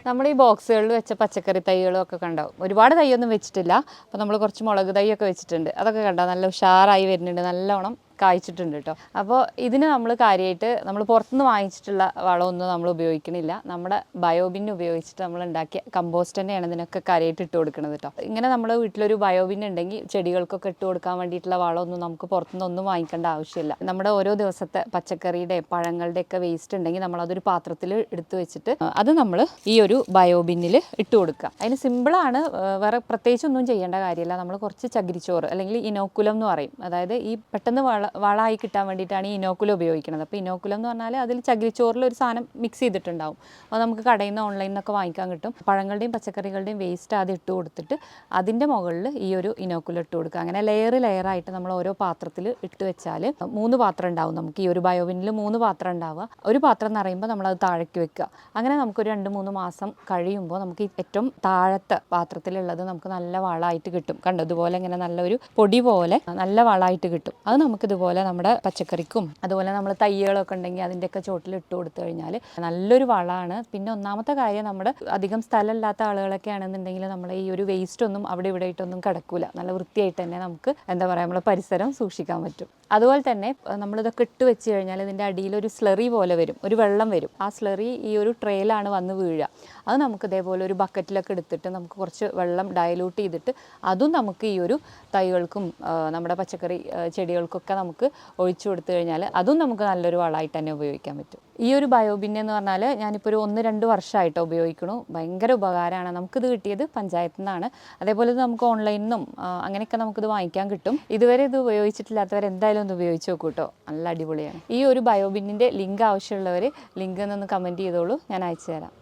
നമ്മൾ ഈ ബോക്സുകളിൽ വെച്ച പച്ചക്കറി തൈകളും ഒക്കെ കണ്ടാവും. ഒരുപാട് തൈയൊന്നും വെച്ചിട്ടില്ല. അപ്പോൾ നമ്മൾ കുറച്ച് മുളക് തൈയൊക്കെ വെച്ചിട്ടുണ്ട്. അതൊക്കെ കണ്ടാൽ നല്ല ഉഷാറായി വരുന്നുണ്ട്, നല്ലോണം കായ്ച്ചിട്ടുണ്ട് കേട്ടോ. അപ്പോൾ ഇതിന് നമ്മൾ കാര്യമായിട്ട് നമ്മൾ പുറത്തുനിന്ന് വാങ്ങിച്ചിട്ടുള്ള വളമൊന്നും നമ്മൾ ഉപയോഗിക്കണില്ല. നമ്മുടെ ബയോബിൻ ഉപയോഗിച്ചിട്ട് നമ്മൾ ഉണ്ടാക്കിയ കമ്പോസ്റ്റ് തന്നെയാണ് ഇതിനൊക്കെ കാര്യമായിട്ട് ഇട്ട് കൊടുക്കുന്നത് കേട്ടോ. ഇങ്ങനെ നമ്മുടെ വീട്ടിലൊരു ബയോബിൻ ഉണ്ടെങ്കിൽ ചെടികൾക്കൊക്കെ ഇട്ട് കൊടുക്കാൻ വേണ്ടിയിട്ടുള്ള വളമൊന്നും നമുക്ക് പുറത്തുനിന്നൊന്നും വാങ്ങിക്കേണ്ട ആവശ്യമില്ല. നമ്മുടെ ഓരോ ദിവസത്തെ പച്ചക്കറിയുടെ പഴങ്ങളുടെ ഒക്കെ വേസ്റ്റ് ഉണ്ടെങ്കിൽ നമ്മളതൊരു പാത്രത്തിൽ എടുത്ത് വെച്ചിട്ട് അത് നമ്മൾ ഈ ഒരു ബയോബിന്നിൽ ഇട്ട് കൊടുക്കുക. അതിന് സിമ്പിളാണ്, വേറെ പ്രത്യേകിച്ചൊന്നും ചെയ്യേണ്ട കാര്യമില്ല. നമ്മൾ കുറച്ച് ചകിരിച്ചോറ് അല്ലെങ്കിൽ ഇനോക്കുലം എന്ന് പറയും, അതായത് ഈ പെട്ടെന്ന് വളമായി കിട്ടാൻ വേണ്ടിയിട്ടാണ് ഈ ഇനോക്കുലം ഉപയോഗിക്കുന്നത്. അപ്പോൾ ഇനോക്കുലം എന്ന് പറഞ്ഞാൽ അതിൽ ചകിരിച്ചോറിൽ ഒരു സാധനം മിക്സ് ചെയ്തിട്ടുണ്ടാവും. അത് നമുക്ക് കടയിൽ നിന്ന് ഓൺലൈനിൽ നിന്നൊക്കെ വാങ്ങിക്കാൻ കിട്ടും. പഴങ്ങളുടെയും പച്ചക്കറികളുടെയും വേസ്റ്റ് അത് ഇട്ട് കൊടുത്തിട്ട് അതിൻ്റെ മുകളിൽ ഈ ഒരു ഇനോക്കുലം ഇട്ട് കൊടുക്കുക. അങ്ങനെ ലെയറായിട്ട് നമ്മൾ ഓരോ പാത്രത്തിൽ ഇട്ട് വെച്ചാൽ 3 പാത്രം ഉണ്ടാവും. നമുക്ക് ഈ ഒരു ബയോബിന്നിൽ 3 പാത്രം ഉണ്ടാവുക. ഒരു പാത്രം എന്ന് പറയുമ്പോൾ നമ്മളത് താഴേക്ക് വെക്കുക. അങ്ങനെ നമുക്കൊരു 2-3 മാസം കഴിയുമ്പോൾ നമുക്ക് ഏറ്റവും താഴത്തെ പാത്രത്തിലുള്ളത് നമുക്ക് നല്ല വളമായിട്ട് കിട്ടും. കണ്ടതുപോലെ ഇങ്ങനെ നല്ലൊരു പൊടി പോലെ നല്ല വളമായിട്ട് കിട്ടും. അത് നമുക്കിതുപോലെ നമ്മുടെ പച്ചക്കറിക്കും അതുപോലെ നമ്മൾ തൈകളൊക്കെ ഉണ്ടെങ്കിൽ അതിൻ്റെയൊക്കെ ചോട്ടിൽ ഇട്ട് കൊടുത്തു കഴിഞ്ഞാൽ നല്ലൊരു വളമാണ്. പിന്നെ ഒന്നാമത്തെ കാര്യം, നമ്മുടെ അധികം സ്ഥലമില്ലാത്ത ആളുകളൊക്കെ ആണെന്നുണ്ടെങ്കിൽ നമ്മൾ ഈ ഒരു വേസ്റ്റ് ഒന്നും അവിടെ ഇവിടെ ആയിട്ടൊന്നും കിടക്കൂല. നല്ല വൃത്തിയായിട്ട് തന്നെ നമുക്ക് എന്താ പറയുക, നമ്മളെ പരിസരം സൂക്ഷിക്കാൻ പറ്റും. അതുപോലെ തന്നെ നമ്മളിതൊക്കെ ഇട്ട് വെച്ച് കഴിഞ്ഞാൽ ഇതിൻ്റെ അടിയിൽ ഒരു സ്ലറി പോലെ വരും, ഒരു വെള്ളം വരും. ആ സ്ലറി ഈ ഒരു ട്രേയിലാണ് വന്ന് വീഴുക. അത് നമുക്ക് ഇതേപോലെ ഒരു ബക്കറ്റിലൊക്കെ എടുത്തിട്ട് നമുക്ക് കുറച്ച് വെള്ളം ഡയലൂട്ട് ചെയ്തിട്ട് അതും നമുക്ക് ഈ ഒരു തൈകൾക്കും നമ്മുടെ പച്ചക്കറി ചെടികൾക്കൊക്കെ നമുക്ക് ഒഴിച്ചു കൊടുത്തു കഴിഞ്ഞാൽ അതും നമുക്ക് നല്ലൊരു വളമായിട്ട് തന്നെ ഉപയോഗിക്കാൻ പറ്റും. ഈ ഒരു ബയോബിൻ എന്ന് പറഞ്ഞാൽ ഞാനിപ്പോൾ ഒരു 1-2 വർഷമായിട്ട് ഉപയോഗിക്കണു. ഭയങ്കര ഉപകാരമാണ്. നമുക്കിത് കിട്ടിയത് പഞ്ചായത്തിൽ നിന്നാണ്. അതേപോലെ ഇത് നമുക്ക് ഓൺലൈനിൽ നിന്നും അങ്ങനെയൊക്കെ നമുക്കിത് വാങ്ങിക്കാൻ കിട്ടും. ഇതുവരെ ഇത് ഉപയോഗിച്ചിട്ടില്ലാത്തവർ എന്തായാലും ഒന്ന് ഉപയോഗിച്ച് നോക്കൂ കേട്ടോ, നല്ല അടിപൊളിയാണ്. ഈ ഒരു ബയോബിന്നിൻ്റെ ലിങ്ക് ആവശ്യമുള്ളവർ ലിങ്ക് ഒന്ന് കമൻറ്റ് ചെയ്തോളൂ, ഞാൻ അയച്ചു തരാം.